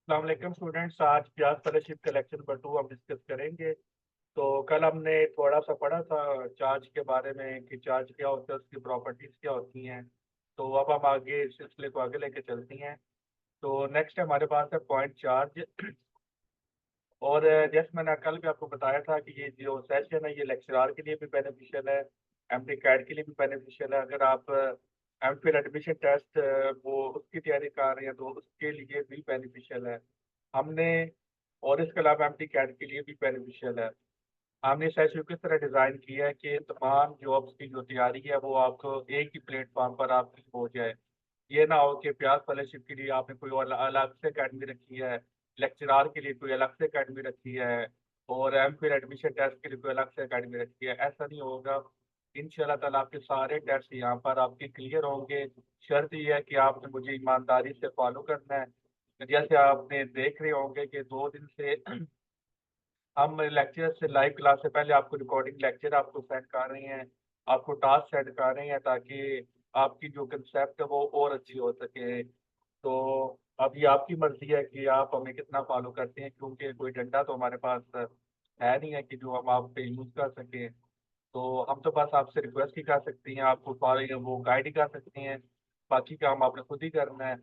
अस्सलाम वालेकुम स्टूडेंट्स। आज ब्याज स्कॉलरशिप कलेक्शन नंबर 2 हम डिस्कस करेंगे। तो कल हमने थोड़ा सा पढ़ा था चार्ज के बारे में कि चार्ज क्या होता है, उसकी प्रॉपर्टीज क्या होती हैं। तो अब हम आगे इस सिलसिले को आगे लेके चलती हैं। तो नेक्स्ट हमारे पास है पॉइंट चार्ज। और जैसे मैंने कल भी आपको बताया था कि ये जो सेशन है ये लेक्चरार के लिए भी बेनिफिशियल है, एमडी कैट के लिए भी बेनिफिशियल है। अगर आप एम फिल एडमिशन टेस्ट वो उसकी तैयारी कर रहे हैं तो उसके लिए भी बेनिफिशियल है हमने। और इसके अलावा एमडी कैट के लिए भी बेनिफिशियल है। हमने सेशन किस तरह डिज़ाइन किया है कि तमाम जॉब्स की जो तैयारी है वो आपको एक ही प्लेटफॉर्म पर आपकी हो जाए। ये ना हो कि प्याज स्कॉलरशिप के लिए आपने कोई और अलग से अकेडमी रखी है, लेक्चरार के लिए कोई अलग से अकेडमी रखी है, और एम फिल एडमिशन टेस्ट के लिए कोई अलग से अकेडमी रखी है। ऐसा नहीं होगा। इंशाल्लाह ताला आपके सारे टेस्ट यहाँ पर आपके क्लियर होंगे। शर्त ये है कि आपने मुझे ईमानदारी से फॉलो करना है। जैसे आपने देख रहे होंगे कि 2 दिन से हम लेक्चर से लाइव क्लास से पहले आपको रिकॉर्डिंग लेक्चर आपको सेंड कर रहे हैं, आपको टास्क सेंड कर रहे हैं ताकि आपकी जो कंसेप्ट है वो और अच्छी हो सके। तो अब ये आपकी मर्जी है कि आप हमें कितना फॉलो करते हैं, क्योंकि कोई डंडा तो हमारे पास है नहीं है कि जो हम आप पे यूज़ कर सकें। तो हम तो बस आपसे रिक्वेस्ट ही कर सकते हैं, आपको फॉलो वो गाइड ही कर सकते हैं। बाकी काम आपने खुद ही करना है।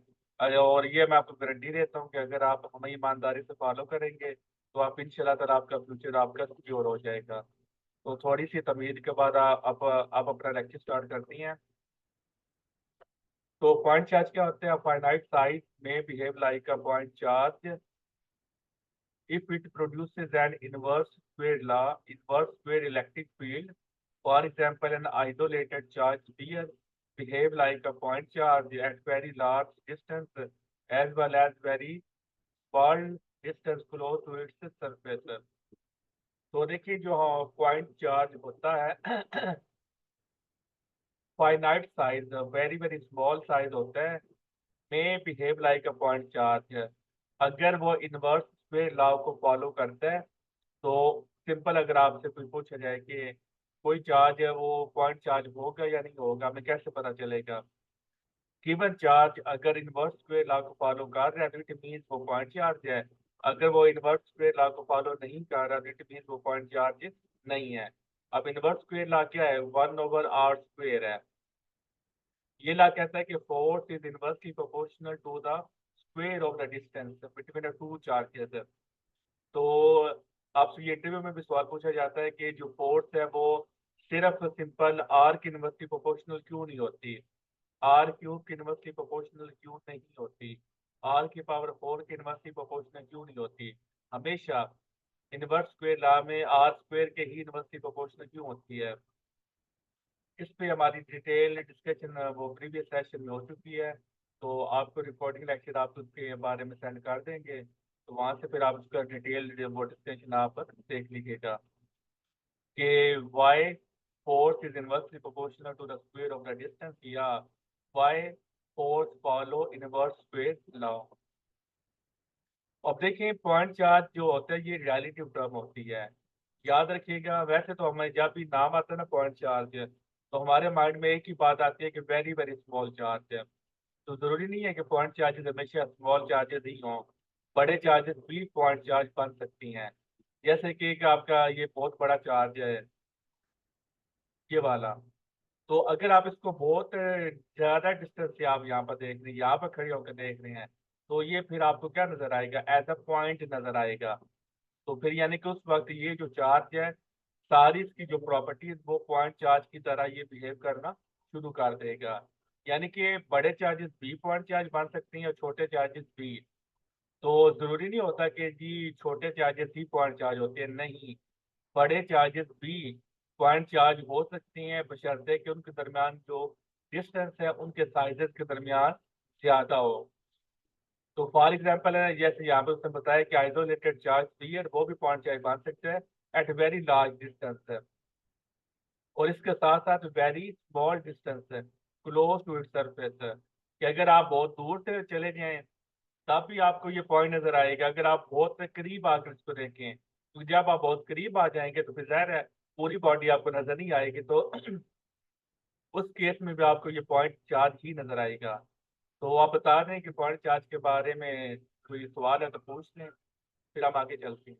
और ये मैं आपको गारंटी देता हूँ कि अगर आप हमें ईमानदारी से फॉलो करेंगे तो आप इंशाल्लाह ताला आपका फ्यूचर आपका सिक्योर हो जाएगा। तो थोड़ी सी तमीज़ के बाद आप अपना लेक्चर स्टार्ट करती हैं। तो पॉइंट चार्ज क्या होते हैं? फाइनाइट साइज में behave like a point charge if it produces an inverse square electric field. For example, an isolated charge sphere behave like a point charge at very large distance as well as very small distance close to its surface. तो देखिए जो point charge होता है finite size very very small size होता है, में behave like a point charge. अगर वो इनवर्स स्क्वायर लॉ को फॉलो करता है तो सिंपल, अगर आपसे कोई पूछा जाए कि कोई चार्ज है वो पॉइंट चार्ज होगा या नहीं होगा, हमें कैसे पता चलेगा? गिवन चार्ज अगर इनवर्स स्क्वायर लॉ को फॉलो कर रहा है तो इट मीन्स वो पॉइंट चार्ज है। अगर वो इनवर्स स्क्वायर लॉ को फॉलो नहीं कर रहा तो इट मीन्स वो पॉइंट चार्ज नहीं है। अब इनवर्स स्क्वायर लॉ क्या है? 1/r² है। ये लॉ कहता है कि force is inversely proportional to the square of the distance between the two charges. तो आपसे ये इंटरव्यू में भी सवाल पूछा जाता है कि जो फोर्स है वो सिर्फ सिंपल आर की इनवर्सली प्रोपोर्शनल क्यों नहीं होती, आर क्यूब की इनवर्सली प्रोपोर्शनल क्यों नहीं होती, आर की पावर 4 की इनवर्सली प्रोपोर्शनल क्यों नहीं होती? हमेशा इनवर्स स्क्वायर लॉ में आर स्क्वायर के ही इनवर्सली प्रोपोर्शनल क्यों होती है? इस पे हमारी डिटेल डिस्कशन वो प्रीवियस सेशन में हो चुकी है। तो आपको रिकॉर्डिंग लेक्चर आप उसके बारे में सेंड कर देंगे, तो वहाँ से फिर आप उसका डिटेल वो डिस्कशन आप देख लीजिएगा कि why force is inversely proportional to the square of the distance, या why force follow inverse square law. अब देखिए पॉइंट चार्ज जो होता है ये रिलेटिव टर्म होती है, याद रखिएगा। वैसे तो हमें जब भी नाम आता है ना पॉइंट चार्ज, तो हमारे माइंड में एक ही बात आती है कि वेरी वेरी स्मॉल चार्ज है। तो जरूरी नहीं है कि पॉइंट चार्जेस हमेशा स्मॉल चार्जेस ही हों, बड़े चार्जेस भी पॉइंट चार्ज बन सकती हैं। जैसे कि एक आपका ये बहुत बड़ा चार्ज है, ये वाला। तो अगर आप इसको बहुत ज्यादा डिस्टेंस से आप यहाँ पर देख रहे हैं, यहाँ पर खड़े होकर देख रहे हैं, तो ये फिर आपको क्या नजर आएगा? एज अ पॉइंट नजर आएगा। तो फिर यानी कि उस वक्त ये जो चार्ज है सारी इसकी जो प्रॉपर्टीज वो पॉइंट चार्ज की तरह ये बिहेव करना शुरू कर देगा। यानी कि बड़े चार्जेस भी पॉइंट चार्ज बन सकते हैं और छोटे चार्जेस भी। तो जरूरी नहीं होता कि जी छोटे चार्जेस ही पॉइंट चार्ज होते हैं, नहीं, बड़े चार्जेस भी पॉइंट चार्ज हो सकते हैं बशर्ते कि उनके दरमियान जो डिस्टेंस है उनके साइजेस के दरमियान ज्यादा हो। तो फॉर एग्जांपल है जैसे यहाँ पे उसने बताया कि आइसोलेटेड चार्ज पीरियड वो भी पॉइंट चार्ज बन सकते हैं एट वेरी लार्ज डिस्टेंस है, और इसके साथ साथ वेरी स्मॉल डिस्टेंस है क्लोज टू इट सरफेस है, कि अगर आप बहुत दूर से चले जाएं तब भी आपको ये पॉइंट नजर आएगा। अगर आप बहुत करीब आकर इसको देखें तो जब आप बहुत करीब आ जाएंगे तो फिर जाहिर है पूरी बॉडी आपको नजर नहीं आएगी, तो उस केस में भी आपको ये पॉइंट चार्ज ही नजर आएगा। तो आप बता दें कि पॉइंट चार्ज के बारे में कोई सवाल है तो पूछ लें, फिर हम आगे चलते हैं।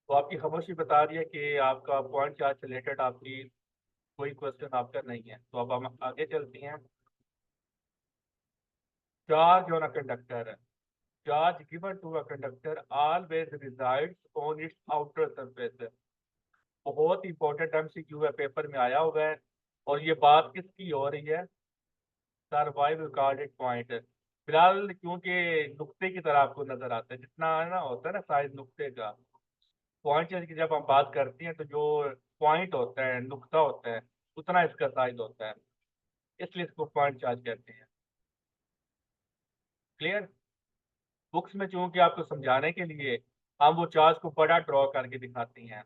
तो आपकी खामोशी बता रही है कि आपका पॉइंट चार्ज से रिलेटेड आपकी कोई क्वेश्चन आपका नहीं है, तो अब हम आगे चलते हैं। Charge on a conductor, charge given to a conductor always resides on its outer surface. बहुत इंपॉर्टेंट एमसीक्यू है, पेपर में आया हुआ है। और ये बात किसकी हो रही है? Survive recorded point. फिलहाल क्योंकि नुक्ते की तरह आपको नजर आता है, जितना है ना होता है ना साइज नुक्ते का, पॉइंट चार्ज की जब हम बात करते हैं तो जो पॉइंट होता है, नुक्ता होता है, उतना इसका साइज होता है, इसलिए इसको पॉइंट चार्ज कहते हैं। क्लियर? बुक्स में चूंकि आपको समझाने के लिए हम वो चार्ज को बड़ा ड्रॉ करके दिखाती हैं,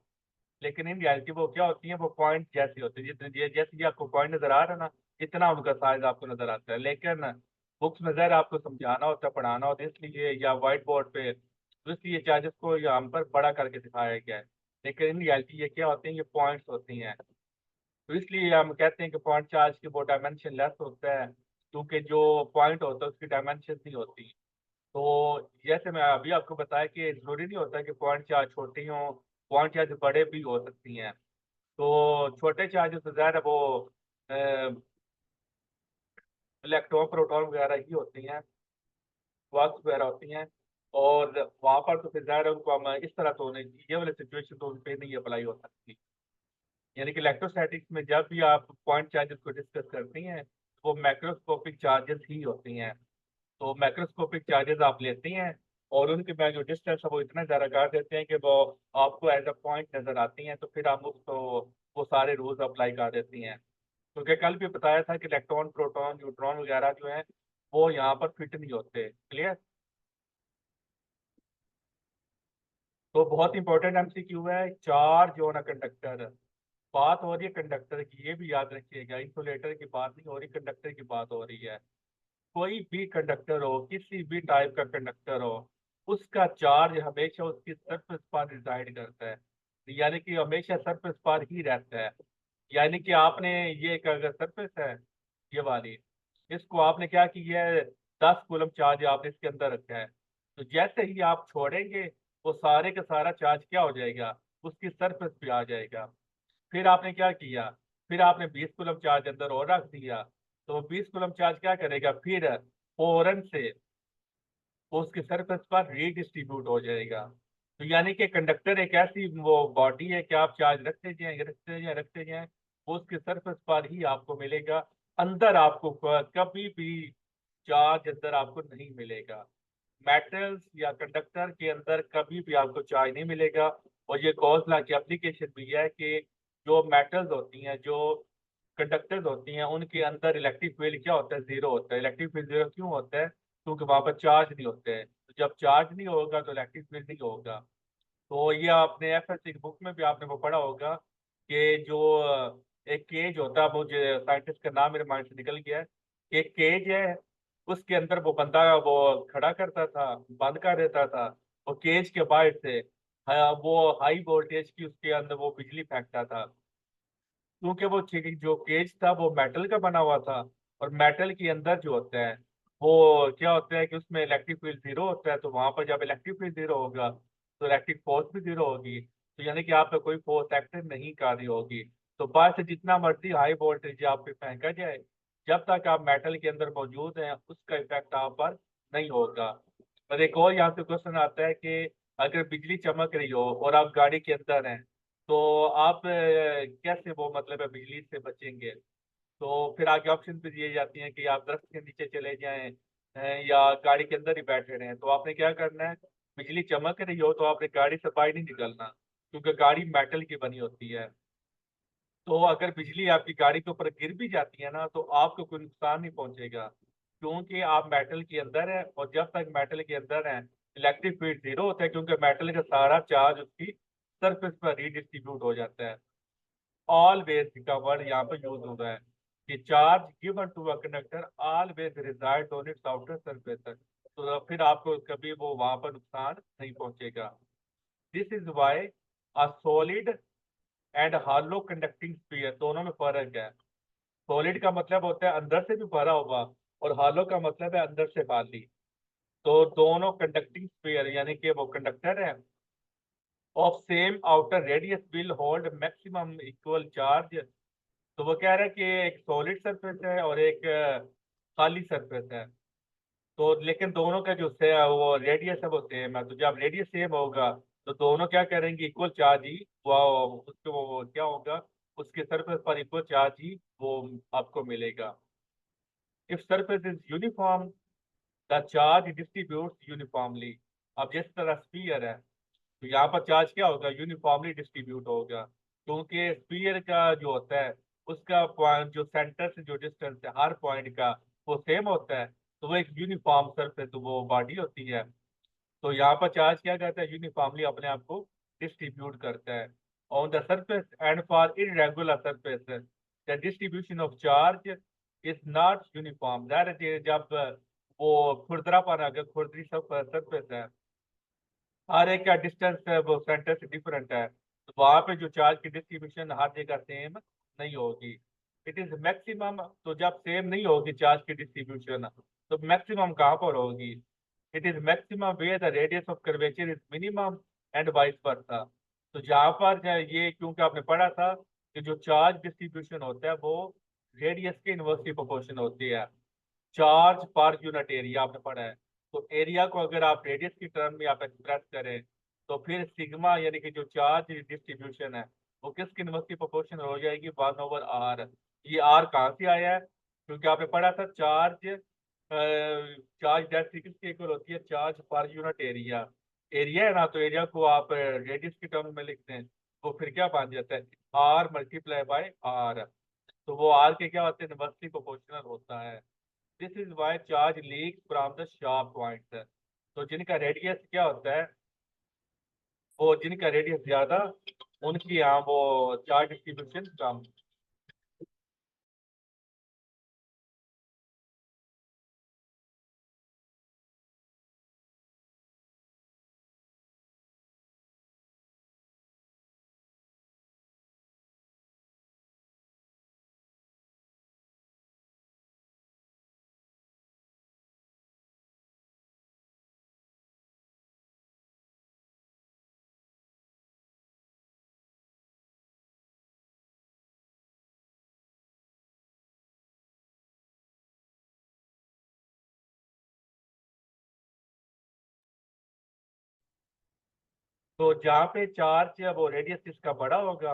लेकिन इन रियलिटी वो क्या होती है, वो पॉइंट जैसी होती है, जितने जैसे ही आपको पॉइंट नजर आ रहा है ना, इतना उनका साइज आपको नजर आता है। लेकिन बुक्स में जरा आपको समझाना होता है, पढ़ाना होता है, इसलिए या व्हाइट बोर्ड पे, तो इसलिए चार्जेस को यहाँ पर बड़ा करके दिखाया गया है। लेकिन इन रियलिटी ये क्या होती है, ये पॉइंट्स होती हैं। तो इसलिए हम कहते हैं कि पॉइंट चार्ज की वो डायमेंशन लेस होता है, क्योंकि जो पॉइंट होता है उसकी डायमेंशन नहीं होती। तो जैसे मैं अभी आपको बताया कि जरूरी नहीं होता कि पॉइंट चार्ज छोटी हो, पॉइंट चार्ज बड़े भी हो सकती हैं। तो छोटे चार्जेस तो ज़्यादा वो इलेक्ट्रॉन प्रोटॉन वगैरह ही होती हैं, क्वार्क्स वगैरह होती हैं। और वहाँ पर तो फिर ज़्यादा उनको हम इस तरह तो नहीं, ये वाली सिचुएशन तो उन पर नहीं अप्लाई हो सकती। यानी कि इलेक्ट्रोस्टैटिक्स में जब भी आप पॉइंट चार्जेस को डिस्कस करती हैं, तो वो मैक्रोस्कोपिक चार्जेस ही होती हैं। तो मैक्रोस्कोपिक चार्जेस आप लेती हैं, और उनके में जो डिस्टेंस है वो इतना ज़्यादा कर देते हैं कि वो आपको एज अ पॉइंट नज़र आती हैं, तो फिर आप उसको वो सारे रूल्स अप्लाई कर देती हैं। क्योंकि कल भी बताया था कि इलेक्ट्रॉन प्रोटॉन न्यूट्रॉन वगैरह जो है वो यहाँ पर फिट नहीं होते। क्लियर? तो बहुत इंपॉर्टेंट एमसीक्यू है, चार्ज ऑन अ कंडक्टर। बात हो रही है कंडक्टर की, ये भी याद रखिएगा, इंसुलेटर की बात नहीं हो रही, कंडक्टर की बात हो रही है। कोई भी कंडक्टर हो, किसी भी टाइप का कंडक्टर हो, उसका चार्ज हमेशा उसकी सरफेस पर रिजाइड करता है, यानी कि हमेशा सरफेस पर ही रहता है। यानी कि आपने ये एक अगर सरफेस है, ये वाली, इसको आपने क्या किया है, 10 कूलम चार्ज आपने इसके अंदर रखा है। तो जैसे ही आप छोड़ेंगे, वो सारे का सारा चार्ज क्या हो जाएगा, उसकी सरफेस पे आ जाएगा। फिर आपने क्या किया, फिर आपने 20 कूलम चार्ज अंदर और रख दिया, तो वो 20 कूलम चार्ज क्या करेगा, फिर फौरन से वो उसके सरफेस पर रीडिस्ट्रीब्यूट हो जाएगा। तो यानी कि कंडक्टर एक ऐसी वो बॉडी है कि आप चार्ज रखते जाएं, रखते जाएं, रखते जाएं, वो उसके सरफेस पर ही आपको मिलेगा। अंदर आपको कभी भी चार्ज अंदर आपको नहीं मिलेगा। मेटल्स या कंडक्टर के अंदर कभी भी आपको चार्ज नहीं मिलेगा। और ये गॉस लॉ की एप्लीकेशन भी है कि जो मेटल्स होती हैं, जो कंडक्टर्स होती हैं, उनके अंदर इलेक्ट्रिक फील्ड क्या होता है, जीरो होता है। इलेक्ट्रिक फील्ड जीरो क्यों होता है? क्योंकि वहां पर चार्ज नहीं होते हैं। तो जब चार्ज नहीं होगा तो इलेक्ट्रिक फील्ड नहीं होगा। तो ये आपने एफएससी की बुक में भी आपने वो पढ़ा होगा कि जो एक केज होता है, मुझे साइंटिस्ट का नाम मेरे माइंड से निकल गया है, कि एक केज है, उसके अंदर वो बंदा वो खड़ा करता था, बंद कर देता था, और केज के बाहर से वो हाई वोल्टेज की उसके अंदर वो बिजली फेंकता था। क्योंकि वो जो केज था वो मेटल का बना हुआ था, और मेटल के अंदर जो होता है वो क्या होता है कि उसमें इलेक्ट्रिक फील्ड जीरो होता है। तो वहां पर जब इलेक्ट्रिक फील्ड जीरो होगा तो इलेक्ट्रिक फोर्स भी जीरो होगी, तो यानी कि आप पे कोई फोर्स एक्ट नहीं कर रही होगी। तो बाहर से जितना मर्जी हाई वोल्टेज आप पे फेंका जाए, जब तक आप मेटल के अंदर मौजूद हैं उसका इफेक्ट आप पर नहीं होगा। और एक और यहाँ से क्वेश्चन आता है कि अगर बिजली चमक रही हो और आप गाड़ी के अंदर हैं, तो आप कैसे वो मतलब है बिजली से बचेंगे? तो फिर आगे ऑप्शन पे दिए जाती हैं कि आप दरख्त के नीचे चले जाएं, या गाड़ी के अंदर ही बैठे रहें। तो आपने क्या करना है, बिजली चमक रही हो तो आपने गाड़ी से बाहर नहीं निकलना, क्योंकि गाड़ी मेटल की बनी होती है। तो अगर बिजली आपकी गाड़ी के ऊपर गिर भी जाती है ना, तो आपको कोई नुकसान नहीं पहुंचेगा, क्योंकि आप मेटल के अंदर है, और जब तक मेटल के अंदर है इलेक्ट्रिक फील्ड जीरो होता है, क्योंकि मेटल का सारा चार्ज उसकी सरफेस पर रीडिस्ट्रीब्यूट हो जाता है। ऑलवेज का वर्ड यहाँ पर यूज हो रहा है कि charge given to a conductor always reside on its outer surface. तो फिर आपको कभी वो वहां पर नुकसान नहीं पहुंचेगा। This is why a solid and hello conducting sphere दोनों में फर्क है। सॉलिड का मतलब होता है अंदर से भी भरा हुआ, और हालो का मतलब है अंदर से खाली। तो दोनों कंडक्टिंग स्फीयर यानी कि वो कंडक्टर है of same outer radius will hold maximum equal charge. तो वो कह रहा है कि एक सॉलिड सरफेस है और एक खाली सरफेस है। तो लेकिन दोनों का जो से वो रेडियस है वो सेम है, तो जब रेडियस सेम होगा तो दोनों क्या करेंगे, इक्वल चार्ज ही वो उसके वो क्या होगा, उसके सरफेस पर इक्वल चार्ज ही वो आपको मिलेगा। If surface is uniform the charge distributes uniformly. अब जिस तरह स्फीयर है तो यहाँ पर चार्ज क्या होगा, यूनिफॉर्मली डिस्ट्रीब्यूट होगा, क्योंकि स्फीयर का जो होता है उसका पॉइंट जो सेंटर से जो डिस्टेंस है हर पॉइंट का वो सेम होता है, तो वो एक यूनिफॉर्म सरफेस वो बॉडी होती है। तो यहाँ पर चार्ज क्या करता है, यूनिफॉर्मली अपने आप को डिस्ट्रीब्यूट करता है on the surface. And for irregular surface the distribution of charge is not uniform. जब वो खुरदरापन अगर खुरदरी सब सरफेस है, हर एक का डिस्टेंस है वो सेंटर से डिफरेंट है, तो वहां पे जो चार्ज की डिस्ट्रीब्यूशन हर जगह सेम नहीं होगी। इट इज मैक्सिमम, तो जब सेम नहीं होगी चार्ज की डिस्ट्रीब्यूशन तो मैक्सिमम कहाँ पर होगी, it is maximum where the radius of curvature is minimum and vice versa. तो जहाँ पर ये क्योंकि आपने पढ़ा था कि जो चार्ज डिस्ट्रीब्यूशन होता है वो रेडियस के इनवर्सली प्रोपोर्शन होती है, चार्ज पर यूनिट एरिया आपने पढ़ा है। तो एरिया को अगर आप रेडियस की टर्म में आप एक्सप्रेस करें तो फिर सिग्मा यानी कि जो चार्ज डिस्ट्रीब्यूशन है वो किसकी इनवर्सली प्रोपोर्शन हो जाएगी, 1/r। ये आर कहाँ से आया है, क्योंकि आपने पढ़ा था चार्ज डेंसिटी किसकी इक्वल होती है, charge per unit area. Area है ना, तो एरिया को आप रेडियस की टर्म में लिखते हैं तो फिर क्या बन जाता है, आर मल्टीप्लाई बाय आर। तो वो आर के क्या होते हैं, इनवर्सली प्रोपोर्शनल होता है। This is why charge leak from the sharp point. तो जिनका रेडियस क्या होता है, वो जिनका रेडियस ज्यादा उनकी यहाँ वो चार्ज डिस्ट्रीब्यूशन कम। तो जहाँ पे चार्ज है वो रेडियस जिसका बड़ा होगा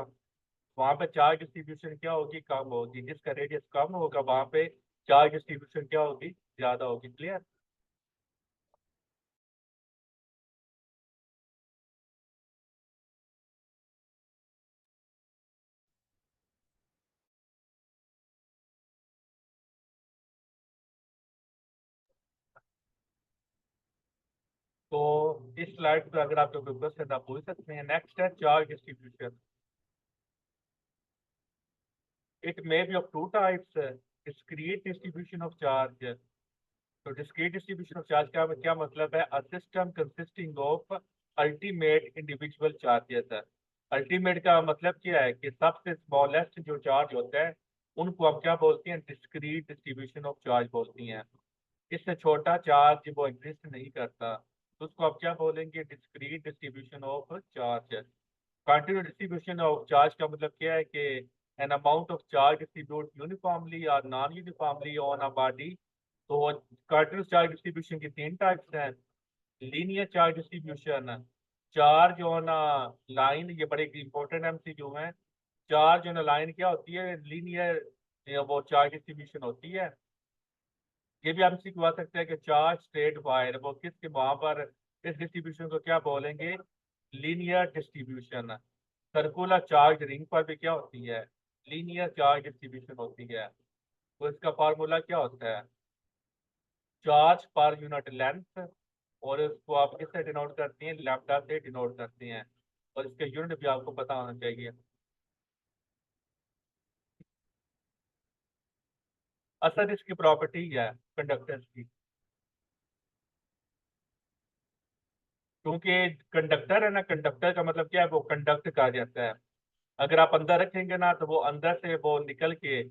वहां पे चार्ज डिस्ट्रीब्यूशन क्या होगी, कम होगी। जिसका रेडियस कम होगा वहां पे चार्ज डिस्ट्रीब्यूशन क्या होगी, ज्यादा होगी। क्लियर। तो इस स्लाइड पर अगर आपको कोई क्वेश्चन आप पूछ सकते हैं। नेक्स्ट है charge distribution. It may be of two types, discrete distribution of charge. तो डिस्क्रीट डिस्ट्रीब्यूशन ऑफ चार्ज का क्या मतलब है, a system consisting of ultimate individual charges है। अल्टीमेट का मतलब क्या है कि सबसे स्मॉलेस्ट जो चार्ज होता है उनको हम क्या बोलते हैं, डिस्क्रीट डिस्ट्रीब्यूशन ऑफ चार्ज बोलती हैं। इससे छोटा चार्ज वो एग्जिस्ट नहीं करता, तो उसको आप क्या बोलेंगे, discrete distribution of charge. Continuous distribution of charge का मतलब क्या है कि an amount of charge distribute uniformly और non uniformly on a body. तो कंटिन्यूस चार्ज डिस्ट्रीब्यूशन की तीन टाइप्स हैं। Linear charge distribution, charge on a line, ये बड़े इंपॉर्टेंट एमसीक्यू हैं। चार्ज ऑन अ लाइन क्या होती है, लीनियर वो चार्ज डिस्ट्रीब्यूशन होती है। ये भी हम सीख सकते हैं कि चार्ज स्ट्रेट वायर वो किसके वहां पर इस डिस्ट्रीब्यूशन को क्या बोलेंगे, linear distribution. Circular charge ring पर भी क्या होती है, लीनियर चार्ज डिस्ट्रीब्यूशन होती है। तो इसका फार्मूला क्या होता है, चार्ज पर यूनिट लेंथ, और इसको आप किससे डिनोट करती हैं, लैम्डा से डिनोट करती हैं। और इसके यूनिट भी आपको पता होना चाहिए। असल इसकी प्रॉपर्टी है कंडक्टेंस की। क्योंकि कंडक्टर है ना, कंडक्टर का मतलब क्या है, वो कंडक्ट कहा जाता है। अगर आप अंदर रखेंगे ना तो वो अंदर से वो निकल के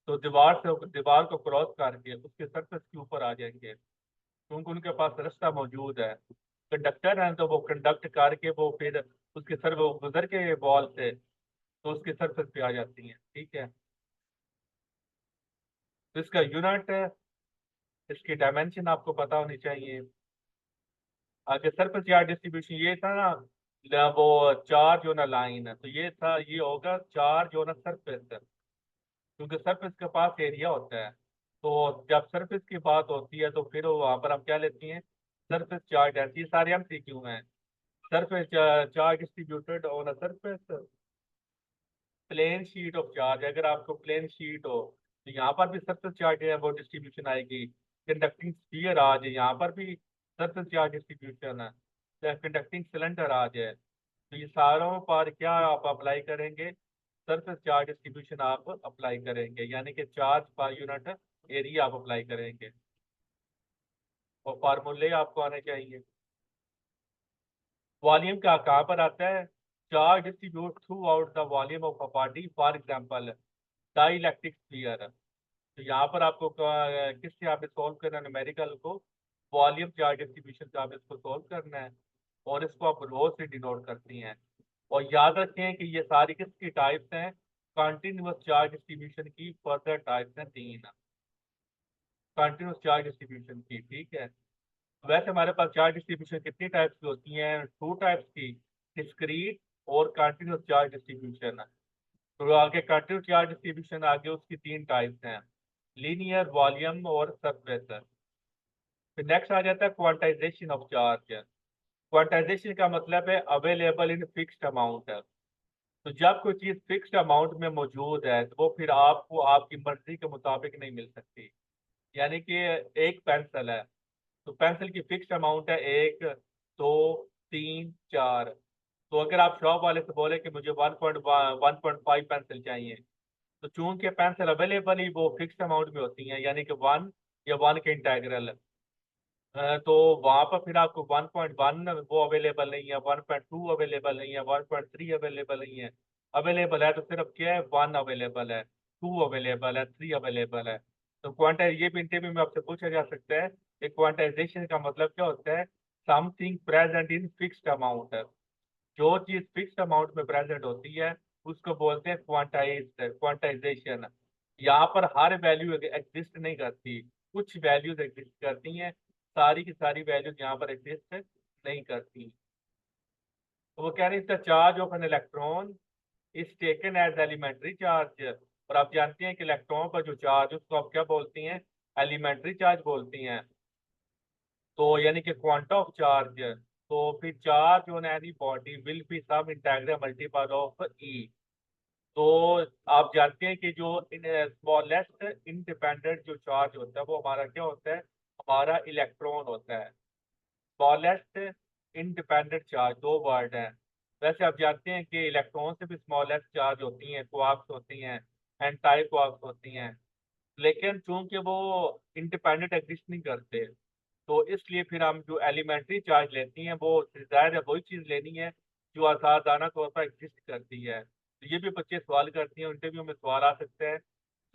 तो दीवार को क्रॉस करके उसके सरफेस के ऊपर आ जाएंगे, क्योंकि उनके पास रास्ता मौजूद है। कंडक्टर है तो वो कंडक्ट करके वो फिर उसके सर वो गुजर के बॉल से तो उसके सरफेस पे आ जाती हैं। ठीक है, तो इसका यूनिट, इसकी डायमेंशन आपको पता होनी चाहिए। आगे सरफेस चार्ज डिस्ट्रीब्यूशन ये था ना, वो चार जो ना लाइन है, तो ये था, ये होगा चार जो ना सरफेस, क्योंकि सरफेस के पास एरिया होता है। तो जब सरफेस की बात होती है तो फिर वहां पर हम क्या लेती हैं, सरफेस चार्ज ऐसी सारे हम सीक्यू हैं। Surface charge distributed on a surface plane sheet of charge. अगर आपको प्लेन शीट हो तो यहाँ पर भी सरफेस चार्ज है वो डिस्ट्रीब्यूशन आएगी। कंडक्टिंग स्फीयर आ जाए, यहाँ पर भी सरफेस चार्ज डिस्ट्रीब्यूशन है। कंडक्टिंग सिलेंडर आ जाए, तो ये सारों पर क्या आप अप्लाई करेंगे, सरफेस चार्ज डिस्ट्रीब्यूशन आप अप्लाई करेंगे, यानी कि चार्ज पर यूनिट एरिया आप अप्लाई करेंगे। और फार्मूले आपको आने चाहिए। वॉल्यूम का कहाँ पर आता है, charge distribute through out the volume of a body, for example dielectric sphere. तो यहाँ पर आपको किससे आप सॉल्व करना है, न्यूमेरिकल को वॉल्यूम चार्ज डिस्ट्रीब्यूशन से आप इसको सॉल्व करना है, और इसको आप रो से डिनोट करती हैं। और याद रखें कि ये सारी किसकी टाइप्स हैं, कंटिन्यूअस चार्ज डिस्ट्रीब्यूशन की फर्दर टाइप्स हैं तीन, कंटिन्यूअस चार्ज डिस्ट्रीब्यूशन की। ठीक है, वैसे हमारे पास चार्ज डिस्ट्रीब्यूशन कितनी टाइप्स की होती हैं, टू टाइप्स की, डिस्क्रीट और कंटिन्यूअस चार्ज डिस्ट्रीब्यूशन। तो आगे कंटिन्यूअस चार्ज डिस्ट्रीब्यूशन आगे उसकी तीन टाइप्स हैं, लीनियर, वॉल्यूम और सरफेस। फिर नेक्स्ट आ जाता है क्वांटाइजेशन ऑफ चार्ज। क्वांटाइजेशन का मतलब है अवेलेबल इन फिक्स्ड अमाउंट। तो जब कोई चीज फिक्स्ड अमाउंट में मौजूद है तो वो फिर आपको आपकी मर्जी के मुताबिक नहीं मिल सकती। यानी कि एक पेंसिल है, तो पेंसिल की फिक्स्ड अमाउंट है एक, दो, तीन, चार। तो अगर आप शॉप वाले से बोले कि मुझे 1.5 पेंसिल चाहिए, तो चूंकि पेंसिल अवेलेबल ही वो फिक्स्ड अमाउंट में होती हैं, यानी कि वन या वन के इंटेग्रल, तो वहां पर फिर आपको 1.1 वो अवेलेबल नहीं है, 1.2 अवेलेबल नहीं है, 1.3 अवेलेबल नहीं है। अवेलेबल है तो सिर्फ क्या है, वन अवेलेबल है, टू अवेलेबल है, थ्री अवेलेबल है। तो क्वांटाइज ये भी इंटरव्यू में आपसे पूछा जा सकता है कि क्वांटाइजेशन का मतलब क्या होता है, something present in fixed amount. जो चीज फिक्स्ड अमाउंट में प्रेजेंट होती है उसको बोलते हैं क्वांटाइजेशन। यहाँ पर हर वैल्यू एग्जिस्ट नहीं करती, कुछ वैल्यूज एग्जिस्ट करती हैं, सारी की सारी वैल्यूज यहाँ पर एग्जिस्ट नहीं करती। तो वो कह रहे हैं इसका charge of an electron is taken as elementary charge. और आप जानते हैं कि इलेक्ट्रॉन पर जो चार्ज उसको आप क्या बोलती हैं, एलिमेंट्री चार्ज बोलती हैं। तो यानी कि क्वांटा ऑफ चार्ज, तो फिर charge on any body will be some integral multiple of e. तो आप जानते हैं कि जो स्मॉलेस्ट इंडिपेंडेंट जो चार्ज होता है वो हमारा क्या होता है, हमारा इलेक्ट्रॉन होता है। स्मॉलेस्ट इंडिपेंडेंट चार्ज दो वर्ड हैं। वैसे आप जानते हैं कि इलेक्ट्रॉन से भी स्मॉलेस्ट चार्ज होती हैं, क्वार्क्स होती हैं, एंटी क्वार्क्स होती हैं। लेकिन चूंकि वो इंडिपेंडेंट एग्जिस्ट नहीं करते, तो इसलिए फिर हम जो एलिमेंट्री चार्ज लेती हैं वो जाहिर है वही चीज़ लेनी है जो आज़ादाना तौर पर एग्जिस्ट करती है। तो ये भी बच्चे सवाल करती हैं, इंटरव्यू में सवाल आ सकता है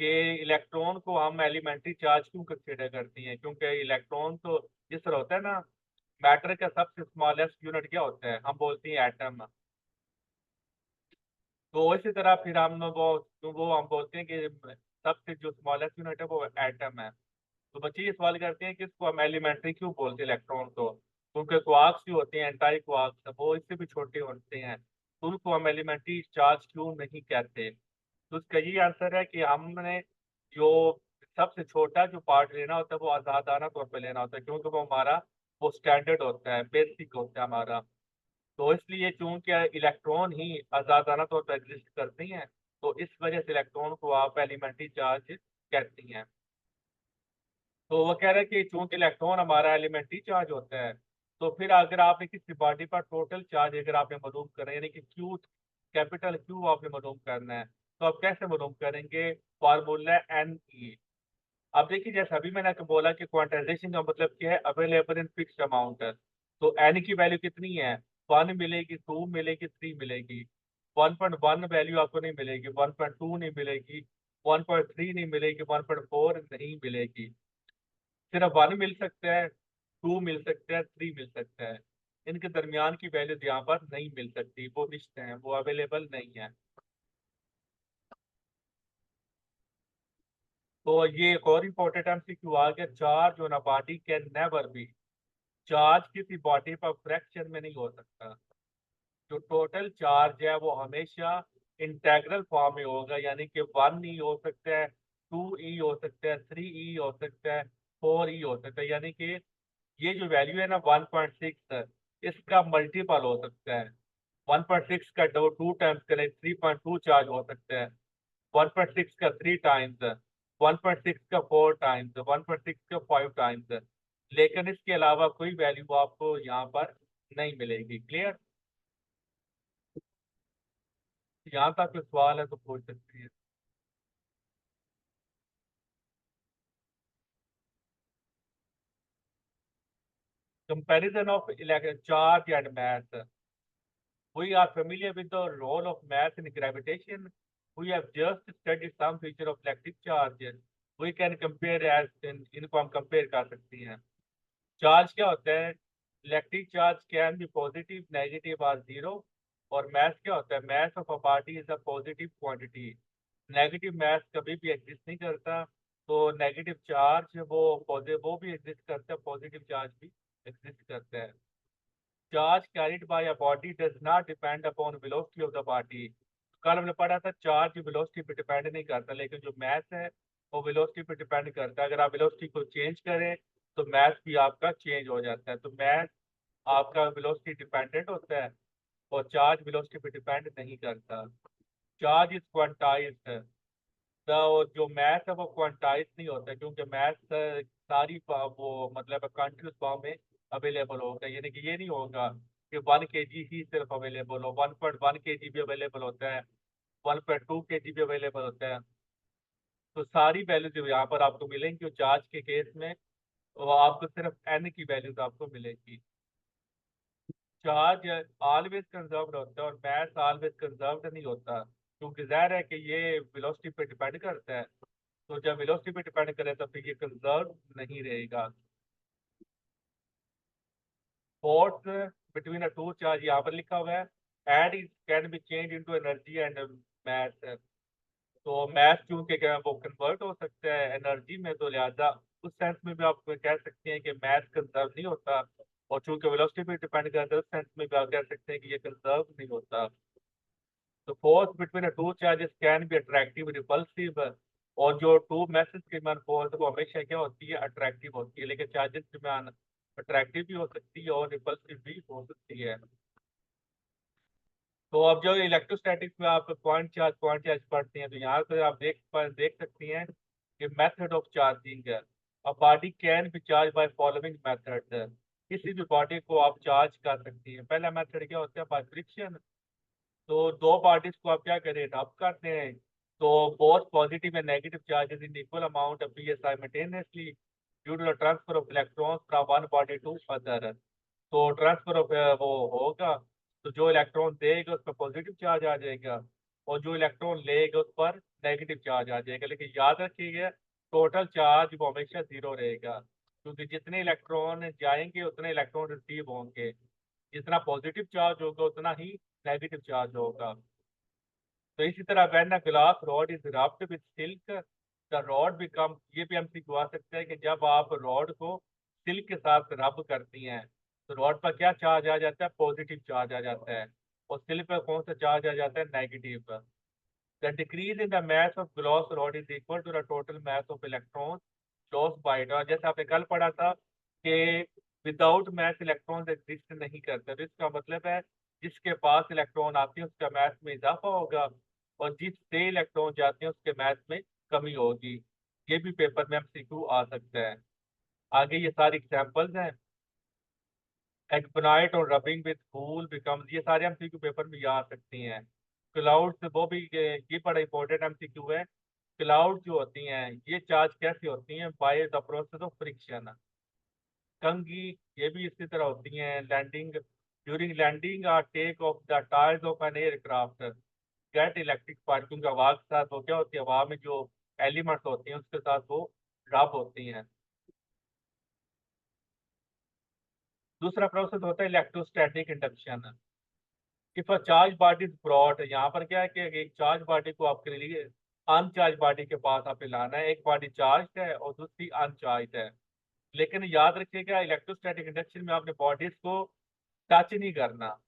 कि इलेक्ट्रॉन को हम एलिमेंट्री चार्ज क्यों कंसिडर करती हैं, क्योंकि इलेक्ट्रॉन तो जिस तरह होता है ना, मैटर का सबसे स्मॉलेस्ट यूनिट क्या होता है, हम बोलते हैं एटम। तो इसी तरह फिर हम वो हम बोलते हैं कि सबसे जो स्मॉलेस्ट यूनिट है वो एटम है। तो बच्चे ये सवाल करते हैं कि इसको हम एलिमेंट्री क्यों बोलते हैं इलेक्ट्रॉन को, क्योंकि क्वार्क्स जो होते हैं, एंटी क्वार्क्स, वो इससे भी छोटे होते हैं, तो उनको हम एलिमेंट्री चार्ज क्यों नहीं कहते। तो उसका ये आंसर है कि हमने जो सबसे छोटा जो पार्ट लेना होता है वो आज़ादाना तौर पर लेना होता है, क्योंकि वो हमारा वो स्टैंडर्ड होता है, बेसिक होता है हमारा। तो इसलिए चूंकि इलेक्ट्रॉन ही आज़ादाना तौर पर एग्जिस्ट करती हैं, तो इस वजह से इलेक्ट्रॉन को आप एलिमेंट्री चार्ज कहती हैं। तो वो कह रहे हैं कि चूंकि इलेक्ट्रॉन हमारा एलिमेंट्री चार्ज होता है, तो फिर अगर आपने किसी बॉडी पर टोटल चार्ज अगर आपने मालूम करना है, यानी कि क्यू, कैपिटल क्यू आपने मालूम करना है, तो आप कैसे मालूम करेंगे, फार्मूला एन ई। अब देखिए जैसे अभी मैंने आपको बोला कि क्वांटाइजेशन का मतलब क्या है, अवेलेबल इन फिक्स्ड अमाउंट। तो एन की वैल्यू कितनी है, 1 मिलेगी, 2 मिलेगी, 3 मिलेगी। 1.1 वैल्यू आपको नहीं मिलेगी, 1.2 नहीं मिलेगी, 1.3 नहीं मिलेगी, 1.4 नहीं मिलेगी। सिर्फ 1 मिल सकता है, 2 मिल सकता है, 3 मिल सकता है। इनके दरमियान की वैल्यू यहाँ पर नहीं मिल सकती, वो निश्चित है, वो अवेलेबल नहीं है। तो ये एक और इम्पोर्टेंट एमसीक्यू आ गया, charge on a body can never be, charge किसी बॉडी पर फ्रैक्शन में नहीं हो सकता। जो टोटल चार्ज है वो हमेशा इंटेग्रल फॉर्म में होगा, यानी कि 1 ई हो सकता है, 2 ई हो सकता है, 3 ई हो सकता है, 4 ई हो सकता है। यानी कि ये जो वैल्यू है ना 1.6, इसका मल्टीपल हो सकता है। 1.6 का 2 टाइम्स करें 3.2 चार्ज हो सकता है, 1.6 का 3 टाइम्स, 1.6 का 4 टाइम्स, 1.6 का 5 टाइम्स। लेकिन इसके अलावा कोई वैल्यू आपको यहाँ पर नहीं मिलेगी। क्लियर? यहाँ तक कोई सवाल है तो पूछ सकती है। Comparison of charge and mass. We are familiar with the role of mass in gravitation. We have just studied some feature of electric charge. We can compare as इनको हम compare कर सकती हैं। चार्ज क्या होता है? Electric charge can B positive, negative और zero. और मैथ क्या होता है? Math of a party is a positive quantity. Negative math कभी भी एग्जिस्ट नहीं करता। तो नेगेटिव चार्ज वो भी एग्जिस्ट करता है, पॉजिटिव चार्ज भी एग्जिस्ट करता है। Charge carried by a body does not depend upon velocity of the body. कल हमने पढ़ा था चार्ज वेलोसिटी पे डिपेंड नहीं करता, लेकिन जो मैथ है वो वेलोसिटी पे डिपेंड करता है। अगर आप वेलोसिटी को चेंज करें तो मैथ भी आपका चेंज हो जाता है। तो मैथ आपका वेलोसिटी डिपेंडेंट होता है और चार्ज वेलोसिटी पे डिपेंड नहीं करता। Charge is quantized. तो जो मैथ है वो क्वांटाइज नहीं होता है, क्योंकि मैथ सारी वो मतलब कंटिन्यूस फॉर्म में अवेलेबल होगा। यानी कि ये नहीं होगा कि 1 kg ही सिर्फ अवेलेबल हो, 1.1 kg भी अवेलेबल होता है, 1.2 kg भी अवेलेबल होता है। तो सारी वैल्यू जो यहाँ पर आपको मिलेंगी चार्ज के केस में, वो आपको सिर्फ एन की वैल्यूज आपको मिलेगी। चार्ज ऑलवेज कंजर्व्ड होता है और मास ऑलवेज कंजर्व्ड नहीं होता, क्योंकि जाहिर है कि ये वेलोसिटी पे डिपेंड करता है। तो जब वेलोसिटी पे डिपेंड करे तो फिर ये कंजर्व नहीं रहेगा। Force between a two charge यहाँ पर लिखा हुआ है, and it can be change into energy and mass. तो मैथ चूंकि वो कन्वर्ट हो सकता है एनर्जी में, तो लिहाजा उस सेंस में भी आप कह सकते हैं कि मैथ कंजर्व नहीं होता। और चूंकि वेलोसिटी पे डिपेंड करता है, उस सेंस में भी आप कह सकते हैं कि ये कंजर्व नहीं होता। तो force between two charges can be attractive, repulsive. और जो टू मैसेज के दरमियान फोर्स वो हमेशा क्या होती है? अट्रैक्टिव होती है। लेकिन चार्जेस के दरमियान अट्रैक्टिव भी हो सकती है और रिपल्सिव भी हो सकती है। तो अब जो इलेक्ट्रोस्टैटिक्स में आप पॉइंट चार्ज पढ़ते हैं, तो यहाँ से आप देख सकती हैं कि मेथड ऑफ चार्जिंग है। A body can be charge by following method. किसी भी बॉडी को आप चार्ज कर सकती हैं। पहला मेथड क्या होता है? By friction. तो दो पार्टीज को आप क्या करें? रब करते हैं। तो both positive and negative charges in equal amount appear simultaneously due to the transfer of electrons from one body to other. तो ट्रांसफर ऑफ वो होगा, तो जो इलेक्ट्रॉन देगा उस पर पॉजिटिव चार्ज आ जाएगा और जो इलेक्ट्रॉन लेगा उस पर नेगेटिव चार्ज आ जाएगा। लेकिन याद रखिएगा टोटल चार्ज वो हमेशा जीरो रहेगा, क्योंकि जितने इलेक्ट्रॉन जाएंगे उतने इलेक्ट्रॉन रिसीव होंगे। जितना पॉजिटिव चार्ज होगा उतना ही नेगेटिव चार्ज होगा। तो इसी तरह when a glass rod is rubbed with silk the rod become, ये भी हम सिखवा सकते हैं कि जब आप रॉड को सिल्क के साथ रब करती हैं तो रॉड पर क्या चार्ज आ जाता है? पॉजिटिव चार्ज आ जाता है। और सिल्क पर कौन सा चार्ज आ जाता है? नेगेटिव पर। The decrease in the mass of gloss rod is equal to the total mass of electrons lost by it। और जैसे आपने कल पढ़ा था कि विदाउट मैथ इलेक्ट्रॉन्स एग्जिस्ट नहीं करते। तो इसका मतलब है जिसके पास इलेक्ट्रॉन आते हैं उसका मैथ में इजाफा होगा और जिससे इलेक्ट्रॉन जाते हैं उसके मैथ में कमी होगी। ये भी पेपर में एमसीक्यू आ सकता है। आगे ये सारी एग्जांपल्स हैं। एक्टिनाइट और रबिंग विद कूल बिकम्स, ये सारे एमसीक्यू पेपर में ये आ सकती हैं। क्लाउड्स वो भी ये बड़ा इंपॉर्टेंट एमसीक्यू है। क्लाउड जो होती हैं ये चार्ज कैसे होती हैं? By the process of friction. कंघी, ये भी इसी तरह होती हैं। लैंडिंग, ड्यूरिंग लैंडिंग और take off the tyres of an aircraft get electric spark, क्योंकि हवा के साथ वो क्या होती है, हवा में जो एलिमेंट्स होती हैं उसके साथ वो ड्रॉप होती हैं। दूसरा प्रोसेस होता है electrostatic induction. If a charge body is brought, यहाँ पर क्या है कि एक चार्ज बॉडी को आपके लिए अनचार्ज बॉडी के पास आपने लाना है। एक बॉडी चार्ज है और दूसरी अनचार्ज है। लेकिन याद रखिएगा इलेक्ट्रोस्टैटिक इंडक्शन में आपने बॉडीज को टच नहीं करना,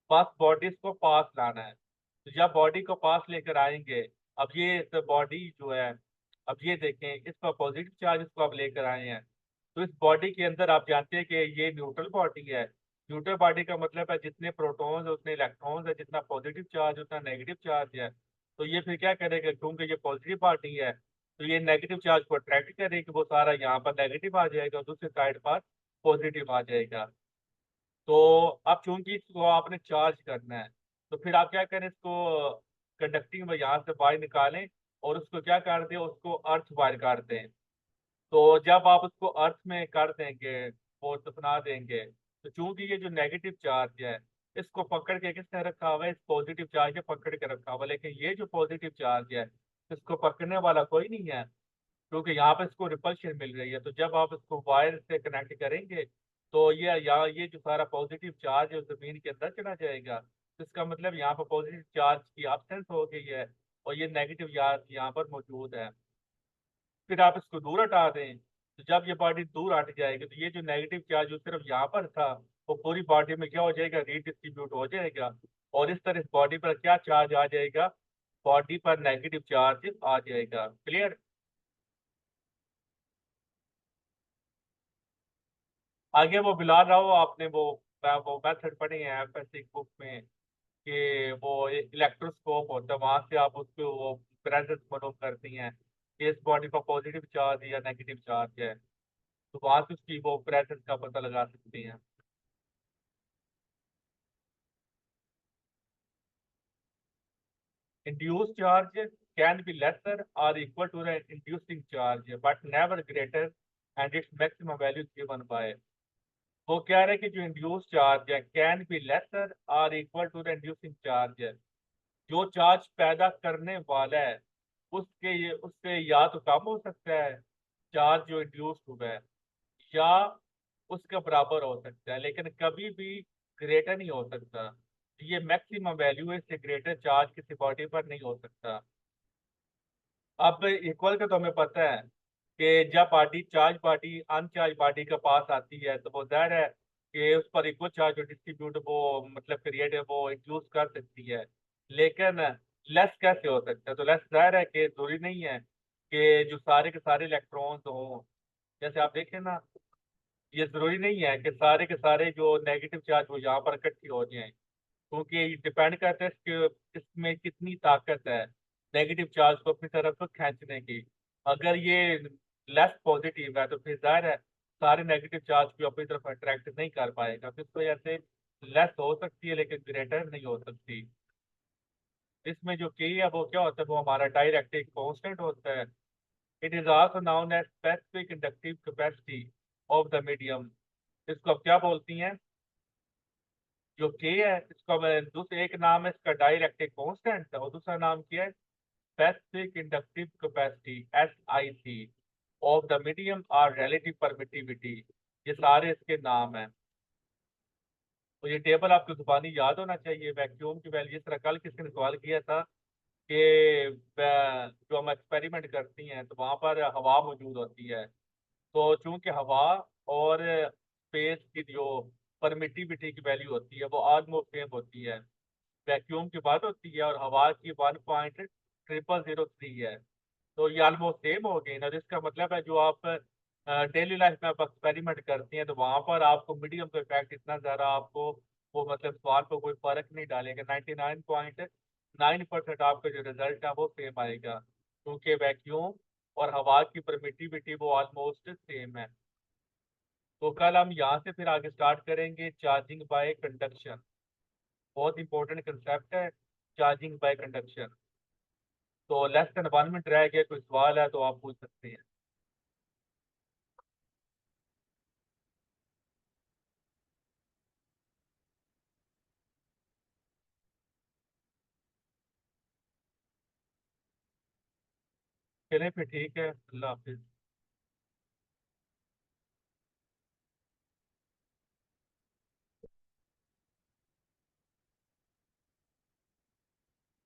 बस बॉडीज को पास लाना है। तो जब बॉडी को पास लेकर आएंगे, अब ये बॉडी जो है, अब ये देखें इस पर पॉजिटिव चार्ज इसको आप लेकर आए हैं, तो इस बॉडी के अंदर आप जानते हैं कि ये न्यूट्रल बॉडी है। न्यूट्रल बॉडी का मतलब है जितने प्रोटॉन्स है उतने इलेक्ट्रॉन्स है, जितना पॉजिटिव चार्ज उतना नेगेटिव चार्ज है। तो ये फिर क्या करेगा, क्योंकि ये पॉजिटिव बॉडी है तो ये नेगेटिव चार्ज को अट्रैक्ट करेगी, वो सारा यहाँ पर नेगेटिव आ जाएगा और दूसरी साइड पर पॉजिटिव आ जाएगा। तो अब चूंकि इसको आपने चार्ज करना है, तो फिर आप क्या करें, इसको कंडक्टिंग में यहाँ से बाहर निकालें और उसको क्या कर दें, उसको अर्थ वायर कर दें। तो जब आप उसको अर्थ में कर देंगे, वो दफना देंगे, तो चूंकि ये जो नेगेटिव चार्ज है इसको पकड़ के किसने रखा हुआ है, इस पॉजिटिव चार्ज ने पकड़ के रखा हुआ है। लेकिन ये जो पॉजिटिव चार्ज है इसको पकड़ने वाला कोई नहीं है, क्योंकि यहाँ पे इसको रिपल्शन मिल रही है। तो जब आप इसको वायर से कनेक्ट करेंगे तो ये यहाँ ये जो सारा पॉजिटिव चार्ज है वो जमीन के अंदर चला जाएगा। तो इसका मतलब यहाँ पर पॉजिटिव चार्ज की एब्सेंस हो गई है और ये नेगेटिव चार्ज यहाँ पर मौजूद है। फिर आप इसको दूर हटा दें, तो जब ये बॉडी दूर हट जाएगी तो ये जो नेगेटिव चार्ज जो सिर्फ यहाँ पर था वो पूरी बॉडी में क्या हो जाएगा, रीडिस्ट्रीब्यूट हो जाएगा। और इस तरह इस बॉडी पर क्या चार्ज आ जाएगा, बॉडी पर नेगेटिव चार्ज आ जाएगा। क्लियर। आगे वो बिला रहा हो आपने वो मेथड पढ़े हैं एफएससी बुक में, कि वो इलेक्ट्रोस्कोप होता है, वहां से आप उसको वो प्रेजेंस मालूम करती हैं कि इस बॉडी पर पॉजिटिव चार्ज या नेगेटिव चार्ज है, तो वहां से उसकी वो प्रेजेंस का पता लगा सकती हैं। Induce charge can be lesser और equal to the inducing charge but never greater and its maximum value given by. वो कह रहे हैं कि जो इंड्यूस चार्ज है कैन बी लेसर और equal to the inducing charge है, जो चार्ज पैदा करने वाला है उससे या तो कम हो सकता है चार्ज जो इंड्यूस हुआ है, या उसके बराबर हो सकता है, लेकिन कभी भी ग्रेटर नहीं हो सकता। ये मैक्सिमम वैल्यू है, इससे ग्रेटर चार्ज किसी बॉडी पर नहीं हो सकता। अब इक्वल का तो हमें पता है कि जब पार्टी चार्ज पार्टी अनचार्ज पार्टी के पास आती है तो वो जाहिर है कि उस पर इक्वल चार्ज और डिस्ट्रीब्यूट वो मतलब क्रिएट है वो इंक्लूड कर सकती है। लेकिन लेस कैसे हो सकता है, तो लेस जाहिर है कि जरूरी नहीं है कि जो सारे के सारे इलेक्ट्रॉन्स हों। जैसे आप देखें ना, ये जरूरी नहीं है कि सारे के सारे जो नेगेटिव चार्ज वो यहाँ पर इकट्ठी हो जाएं, क्योंकि डिपेंड करता है इसमें कितनी ताकत है नेगेटिव चार्ज को अपनी तरफ खींचने की। अगर ये लेस पॉजिटिव है तो फिर जाहिर है सारे नेगेटिव चार्ज को अपनी तरफ अट्रैक्ट नहीं कर पाएगा, तो इस वजह से लेस हो सकती है लेकिन ग्रेटर नहीं हो सकती। इसमें जो की है वो क्या होता है, वो हमारा डायरेक्ट एक कांस्टेंट होता है। It is also known as specific inductive capacity of the medium. इसको अब क्या बोलती हैं, जो के है इसका दूसरा एक नाम है इसका डाइलेक्ट्रिक कांस्टेंट और दूसरा नाम क्या है, specific inductive capacity SIC of the medium और रिलेटिव परमिटिविटी। ये सारे इसके नाम हैं। तो ये टेबल आपको जुबानी याद होना चाहिए। वैक्यूम की वैल्यू, जिस तरह कल किसी ने सवाल किया था कि जो हम एक्सपेरिमेंट करती हैं तो वहां पर हवा मौजूद होती है, तो चूंकि हवा और स्पेस की जो परमिटिविटी की वैल्यू होती है वो ऑलमोस्ट सेम होती है। वैक्यूम की बात होती है और हवा की 1.0003 है, तो ये ऑलमोस्ट सेम हो गई ना। जिसका मतलब है जो आप डेली लाइफ में आप एक्सपेरिमेंट करती हैं तो वहां पर आपको मीडियम का इफेक्ट इतना ज्यादा आपको वो मतलब सवाल पर कोई फर्क नहीं डालेगा। 99.9% आपका जो रिजल्ट है वो सेम आएगा, क्योंकि वैक्यूम और हवा की परमिटिविटी वो ऑलमोस्ट सेम है। तो कल हम यहाँ से फिर आगे स्टार्ट करेंगे चार्जिंग बाय कंडक्शन। बहुत इंपॉर्टेंट कंसेप्ट है चार्जिंग बाय कंडक्शन। तो लेस देन 1 मिनट रह गया, कोई सवाल है तो आप पूछ सकते हैं। चले फिर ठीक है, अल्लाह हाफिज।